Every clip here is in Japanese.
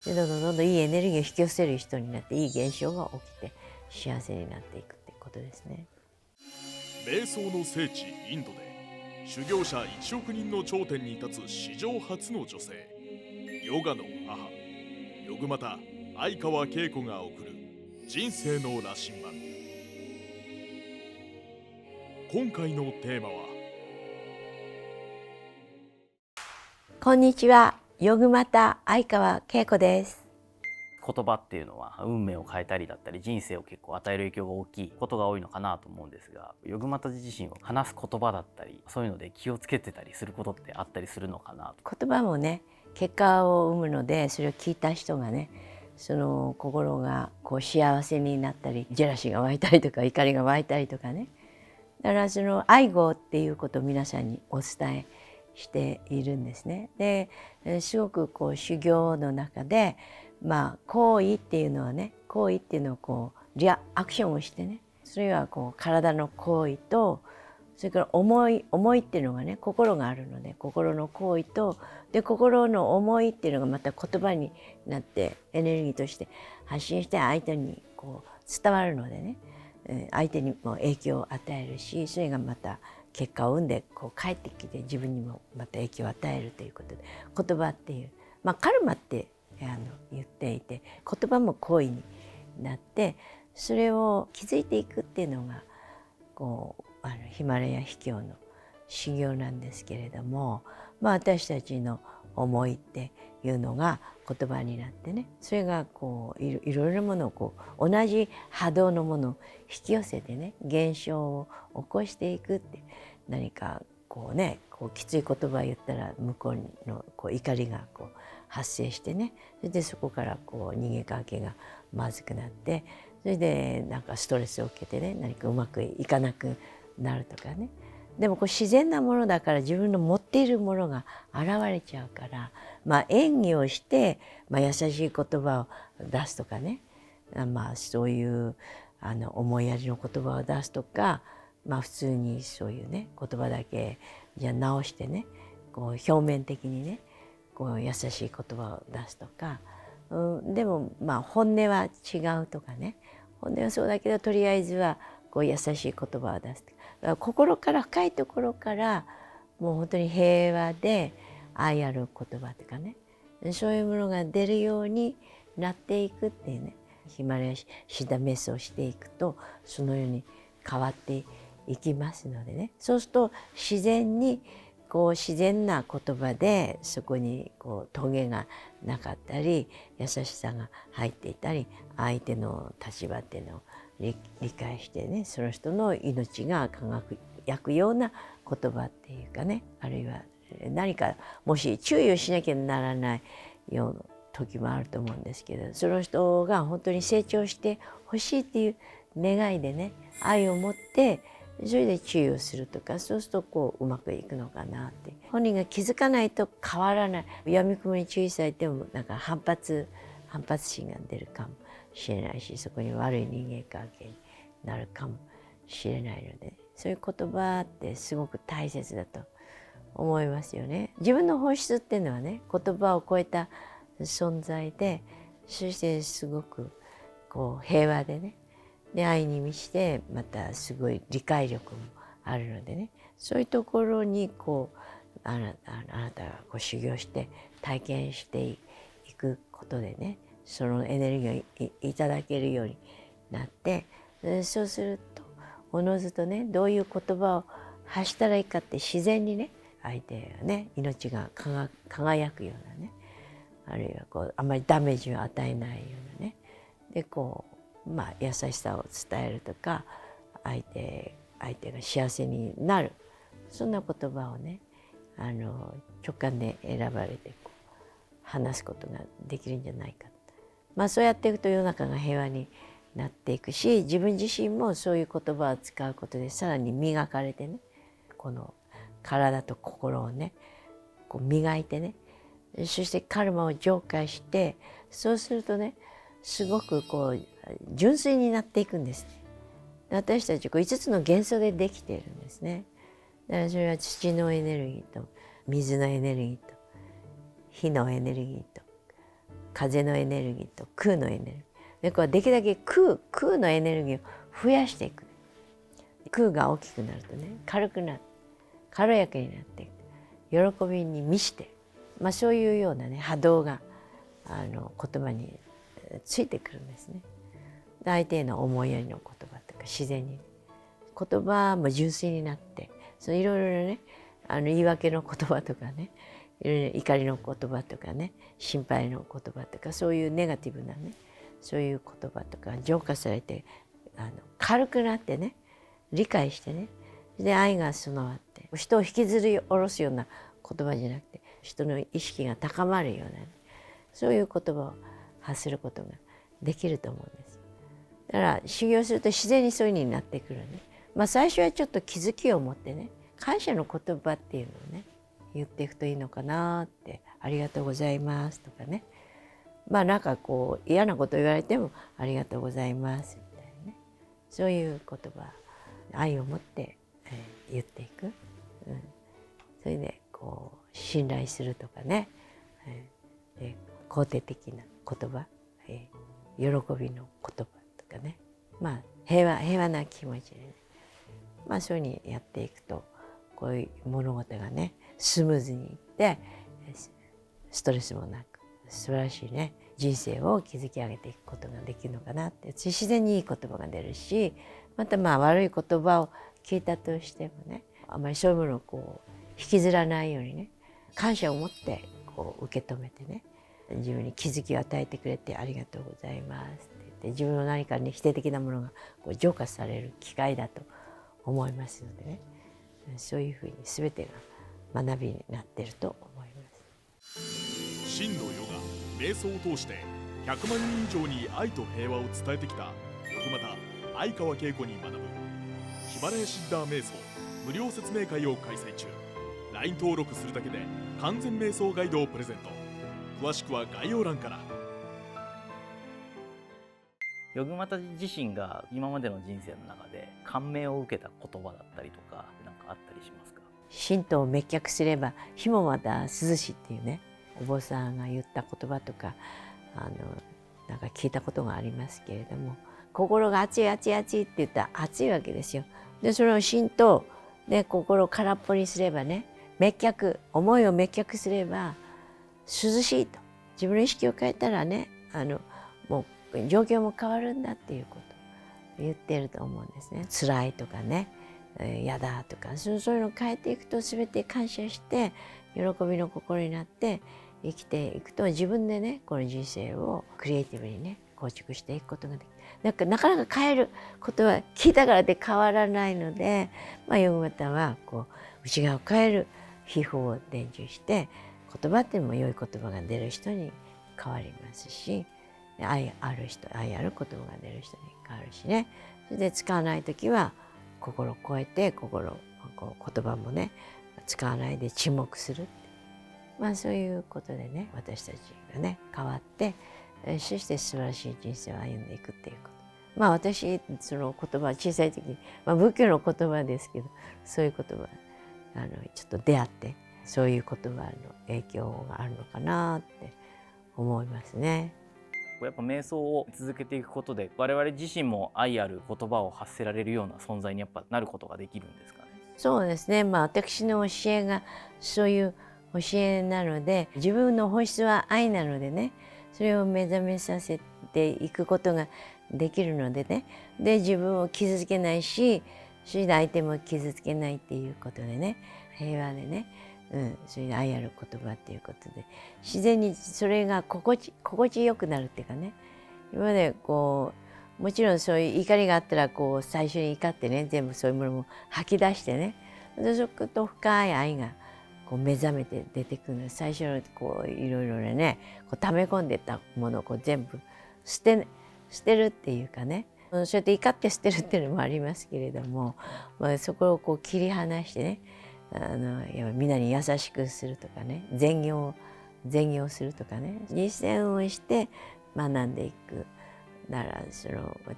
でどんどんどんどんいいエネルギーを引き寄せる人になって、いい現象が起きて幸せになっていくってことですね。瞑想の聖地インドで修行者1億人の頂点に立つ史上初の女性、ヨガの母ヨグマタ相川恵子が送る人生の羅針盤。今回のテーマは、こんにちは、ヨグマタ相川恵子です。言葉っていうのは運命を変えたりだったり人生を結構与える影響が大きいことが多いのかなと思うんですが、ヨグマタ自身を話す言葉だったりそういうので気をつけてたりすることってあったりするのかなと。言葉もね、結果を生むので、それを聞いた人がね、その心がこう幸せになったり、ジェラシーが湧いたりとか怒りが湧いたりとかね、だからその愛語っていうことを皆さんにお伝えしているんですね。ですごくこう修行の中で、行為っていうのはね、行為っていうのをこうリアクションをしてね、それはこう体の行為と、それから思いっていうのがね、心があるので、心の行為と、で心の思いっていうのがまた言葉になってエネルギーとして発信して相手にこう伝わるのでね、相手にも影響を与えるし、それがまた結果を生んでこう帰ってきて自分にもまた影響を与えるということで、言葉っていう、カルマって言っていて、言葉も行為になって、それを気づいていくっていうのがこうヒマラヤ秘境の修行なんですけれども、私たちの思いっていうのが言葉になってね、それがこういろいろなものをこう同じ波動のものを引き寄せてね、現象を起こしていくって、何かこうね、こうきつい言葉を言ったら向こうのこう怒りがこう発生してね、それでそこからこう逃げかけがまずくなって、それでなんかストレスを受けてね、何かうまくいかなくなるとかね。でもこう自然なものだから自分の持っているものが現れちゃうから、演技をして、優しい言葉を出すとかね、そういう思いやりの言葉を出すとか、普通にそういうね言葉だけじゃ直してね、こう表面的にねこう優しい言葉を出すとか、でも本音は違うとかね、本音はそうだけどとりあえずはこう優しい言葉を出す。だから心から深いところからもう本当に平和で愛ある言葉とかね、そういうものが出るようになっていくっていうね、ヒマラヤシダメスをしていくとそのように変わっていきますのでね、そうすると自然にこう自然な言葉でそこにこうトゲがなかったり優しさが入っていたり、相手の立場っていうのを理解してね、その人の命が輝くような言葉っていうかね、あるいは何かもし注意をしなきゃならないような時もあると思うんですけど、その人が本当に成長してほしいっていう願いでね、愛を持ってそれで注意をするとか、そうするとこううまくいくのかなって。本人が気づかないと変わらない。やみくもに注意されてもなんか反発心が出るかもしれないし、そこに悪い人間関係になるかもしれないので、そういう言葉ってすごく大切だと思いますよね。自分の本質っていうのはね、言葉を超えた存在で、そしてすごくこう平和でね、で愛に満ちて、またすごい理解力もあるのでね、そういうところにこうあなたがこう修行して体験していくことでね、そのエネルギーをいただけるようになって、そうするとおのずとね、どういう言葉を発したらいいかって自然にね、相手がね命が輝くようなね、あるいはこうあまりダメージを与えないようなね、でこう優しさを伝えるとか、相手が幸せになる、そんな言葉をね直感で選ばれてこう話すことができるんじゃないか。そうやっていくと世の中が平和になっていくし、自分自身もそういう言葉を使うことでさらに磨かれてね、この体と心をねこう磨いてね、そしてカルマを浄化して、そうするとねすごくこう純粋になっていくんですね。私たちこう5つの元素でできているんですね。だからそれは土のエネルギーと水のエネルギーと火のエネルギーと風のエネルギーと空のエネルギーで、こうできるだけ空のエネルギーを増やしていく。空が大きくなるとね、軽くなる、軽やかになっていく、喜びに満ちて、そういうようなね波動が言葉についてくるんですね。相手への思いやりの言葉とか自然に言葉も純粋になって、いろいろね言い訳の言葉とかね、いろいろ怒りの言葉とかね、心配の言葉とか、そういうネガティブなね、そういう言葉とか浄化されて軽くなってね、理解してね、で愛が備わって人を引きずり下ろすような言葉じゃなくて、人の意識が高まるような、ね、そういう言葉を発することができると思うんです。だから修行すると自然にそういう風になってくるね。最初はちょっと気づきを持ってね、感謝の言葉っていうのをね言っていくといいのかなって。ありがとうございますとかね、なんかこう嫌なこと言われてもありがとうございますみたいなね、そういう言葉、愛を持って、言っていく、それでこう信頼するとかね、で肯定的な言葉、喜びの言葉とかね、平和な気持ちでね、そういうふうにやっていくと、こういう物事がねスムーズにいって、ストレスもなく素晴らしいね人生を築き上げていくことができるのかなって。自然にいい言葉が出るし、また悪い言葉を聞いたとしてもね、あまりそういうものをこう引きずらないようにね、感謝を持ってこう受け止めてね、自分に気づきを与えてくれてありがとうございますって言って、自分の何かに否定的なものがこう浄化される機会だと思いますのでね、そういうふうに全てが学びになっていると思います。真のヨガ瞑想を通して100万人以上に愛と平和を伝えてきたヨグマタ相川恵子に学ぶヒマラヤシッダー瞑想無料説明会を開催中。 LINE 登録するだけで完全瞑想ガイドをプレゼント。詳しくは概要欄から。ヨグマタ自身が今までの人生の中で感銘を受けた言葉だったりとか何かあったりしますか？神道を滅却すれば火もまた涼しっていうね、お坊さんが言った言葉とかなんか聞いたことがありますけれども、心が熱い熱い熱いって言ったら熱いわけですよ。でそれを神道で心を空っぽにすればね、滅却、思いを滅却すれば涼しいと、自分の意識を変えたらね、もう状況も変わるんだっていうことを言っていると思うんですね。辛いとかね、嫌だとか、そういうのを変えていくと、全て感謝して喜びの心になって生きていくと、自分でねこの人生をクリエイティブにね構築していくことができる。なかなか変えることは聞いたからで変わらないので、ヨグマタはこう内側を変える秘法を伝授して、言葉っていうのも良い言葉が出る人に変わりますし、愛ある人、愛ある言葉が出る人に変わるしね。それで使わない時は心を超えて、こう言葉もね使わないで沈黙する。そういうことでね、私たちがね変わって、そして素晴らしい人生を歩んでいくっていうこと。私その言葉小さい時に、仏教の言葉ですけど、そういう言葉ちょっと出会って、そういう言葉の影響があるのかなって思いますね。やっぱ瞑想を続けていくことで我々自身も愛ある言葉を発せられるような存在にやっぱなることができるんですかね。そうですね、私の教えがそういう教えなので、自分の本質は愛なのでね、それを目覚めさせていくことができるのでね、で自分を傷つけないし、それで相手も傷つけないっていうことでね、平和でね、それで愛ある言葉っていうことで、自然にそれが心地よくなるっていうかね。今までこうもちろんそういう怒りがあったらこう最初に怒ってね、全部そういうものも吐き出してね、でそうすると深い愛がこう目覚めて出てくるの。最初のこういろいろね、こう溜め込んでたものをこう全部捨てるっていうかね、そうやって怒って捨てるっていうのもありますけれども、そこをこう切り離してね、みんなに優しくするとかね、善行するとかね、実践をして学んでいく。だから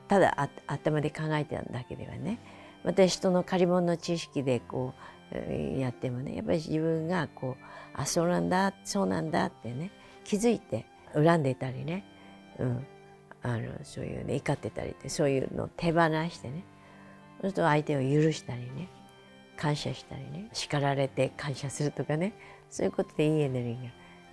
ただ頭で考えてただけではね、また人の借り物の知識でこうやってもね、やっぱり自分がこうそうなんだってね気づいて恨んでたりね、そういうね怒ってたりってそういうのを手放してね、そうすると相手を許したりね、感謝したりね、叱られて感謝するとかね、そういうことでいいエネルギーが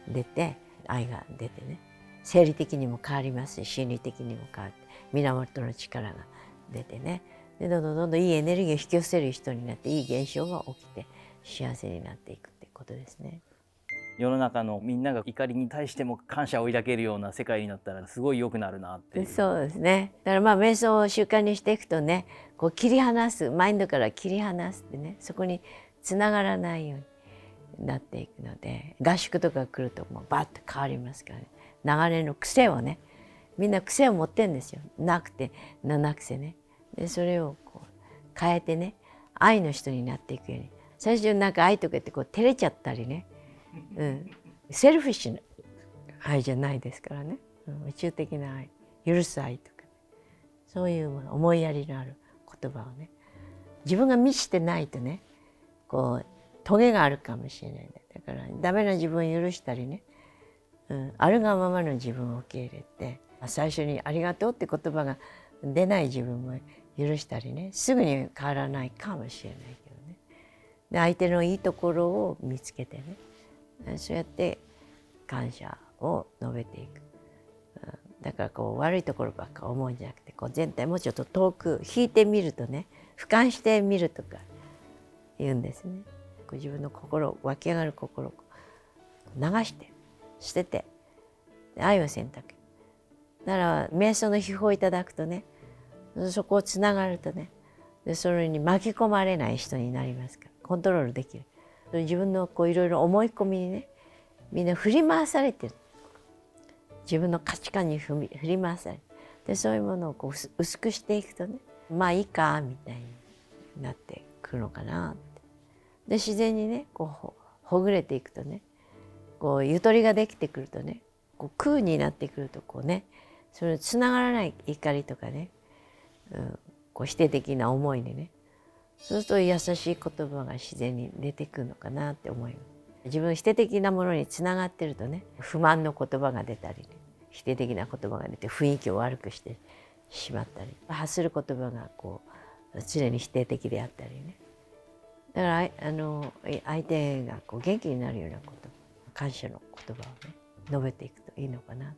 出て愛が出てね、生理的にも変わりますし心理的にも変わって源の力が出てね、でどんどんどんどんいいエネルギーを引き寄せる人になっていい現象が起きて幸せになっていくってことですね。世の中のみんなが怒りに対しても感謝を抱けるような世界になったらすごい良くなるなっていう。そうですね。だから瞑想を習慣にしていくとね、こう切り離す、マインドから切り離すってね、そこにつながらないようになっていくので、合宿とか来るともうバッと変わりますからね。流れの癖をね、みんな癖を持ってるんですよ。なくて七癖ね。でそれをこう変えてね、愛の人になっていくように。最初になんか愛とか言ってこう照れちゃったりね、セルフィッシュな愛じゃないですからね、宇宙的な愛、許す愛とか、そういうもの思いやりのある言葉をね、自分が満ちてないとね、こうトゲがあるかもしれない、だからダメな自分を許したりね、あるがままの自分を受け入れて、最初に「ありがとう」って言葉が出ない自分も許したりね、すぐに変わらないかもしれないけどね、で相手のいいところを見つけてね、そうやって感謝を述べていく。だからこう悪いところばっか思うんじゃなくて、こう全体もうちょっと遠く引いてみるとね、俯瞰してみるとか言うんですね。こう自分の心、湧き上がる心を流して捨てて愛を選択。だから瞑想の秘法をいただくとね、そこをつながるとね、でそれに巻き込まれない人になりますから、コントロールできる。自分のこういろいろ思い込みにね、みんな振り回されてる。自分の価値観に振り回される。でそういうものをこう薄くしていくとね、まあいいかみたいになってくるのかなって。で自然にねこうほぐれていくとね、こうゆとりができてくるとね、こう空になってくるとこうね、それつながらない怒りとかね、こう否定的な思いにね、そうすると優しい言葉が自然に出てくるのかなって思います。自分否定的なものにつながってるとね、不満の言葉が出たり、ね、否定的な言葉が出て雰囲気を悪くしてしまったり、発する言葉がこう常に否定的であったりね、だから相手がこう元気になるようなこと、感謝の言葉をね述べていくといいのかな。